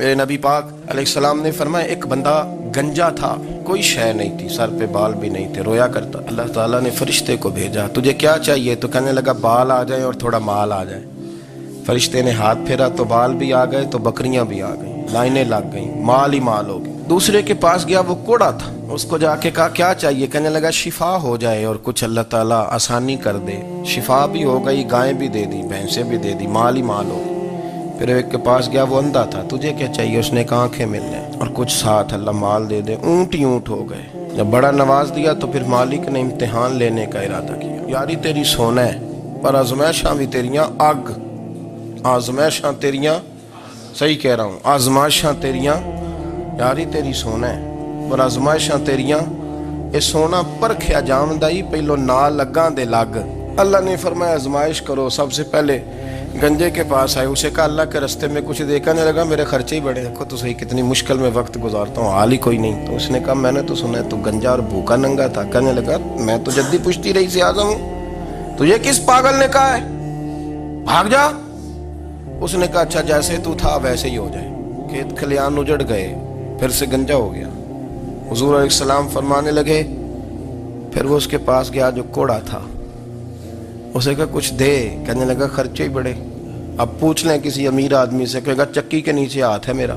میرے नबी पाक अलैहिस्सलाम ने फरमाया एक बंदा गंजा था, कोई शय नहीं थी, सर पे बाल भी नहीं थे, रोया करता। अल्लाह ताला ने फरिश्ते को भेजा, तुझे क्या चाहिए? तो कहने लगा बाल आ जाए और थोड़ा माल आ जाए। फरिश्ते ने हाथ फेरा तो बाल भी आ गए, तो बकरियां भी आ गई, लाइनें लग गई, माल ही माल हो गई। दूसरे के पास गया, वो कोड़ा था, उसको जाके कहा क्या चाहिए? कहने लगा शिफा हो जाए और कुछ अल्लाह ताला आसानी कर दे। शिफा भी हो गई, गायें भी दे दी, भैंसें भी दे दी, माल ही माल हो गई। फिर एक के पास गया, वो अंधा था, तुझे क्या चाहिए? उसने कहा आंखें मिलने और कुछ साथ अल्लाह माल दे दे। ऊंट ही ऊंट हो गए। जब बड़ा नवाज दिया तो फिर मालिक ने इम्तिहान लेने का इरादा किया। यारी तेरी सोना है पर आजमाइशां भी तेरियां अग, आजमाइशां तेरियां, सही कह रहा हूँ, आजमाइशां तेरियां, यारी तेरी सोना है पर आजमाइशां तेरियां, ये सोना परखिया जामदा ही पहलो ना लगा दे लग। अल्लाह ने फरमाया आजमाइश करो। सबसे पहले गंजे के पास आए, उसे कहा अल्लाह के रस्ते में कुछ देखा नहीं लगा, मेरे खर्चे ही बड़े, देखो तो सही कितनी मुश्किल में वक्त गुजारता हूँ, हाल ही कोई नहीं। तो उसने कहा मैंने तो सुना है तू गंजा और भूखा नंगा था। कहने लगा मैं तो जद्दी पुश्ती रही से आजम हूँ, तुझे किस पागल ने कहा है भाग जा? उसने कहा अच्छा जैसे तू था वैसे ही हो जाए। खेत खलियान उजड़ गए, फिर से गंजा हो गया। हुजूर अलैहिस्सलाम फरमाने लगे, फिर वो उसके पास गया जो कोड़ा था, उसे कहा कुछ दे। कहने लगा खर्चे ही बड़े, अब पूछ लें किसी अमीर आदमी से, कहेगा चक्की के नीचे हाथ है मेरा,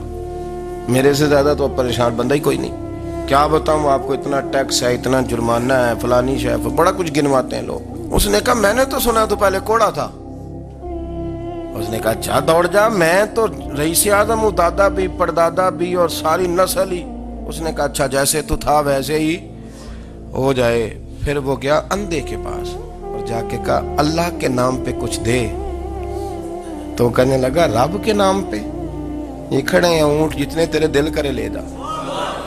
मेरे से ज्यादा तो अब परेशान बंदा ही कोई नहीं। क्या बताऊं आपको, इतना टैक्स है, इतना जुर्माना है, फलानी शय, बड़ा कुछ गिनवाते हैं लोग। उसने कहा मैंने तो सुना तो पहले कोड़ा था। उसने कहा अच्छा दौड़ जा, मैं तो रईस आजम हूँ, दादा भी परदादा भी और सारी नस्ल ही। उसने कहा अच्छा जैसे तू था वैसे ही हो जाए। फिर वो गया अंधे के पास और जाके कहा अल्लाह के नाम पे कुछ दे। तो कहने लगा रब के नाम पे? ये खड़े हैं ऊंट, जितने तेरे दिल करे ले जा।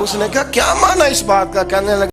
उसने कहा क्या माना इस बात का? कहने लगा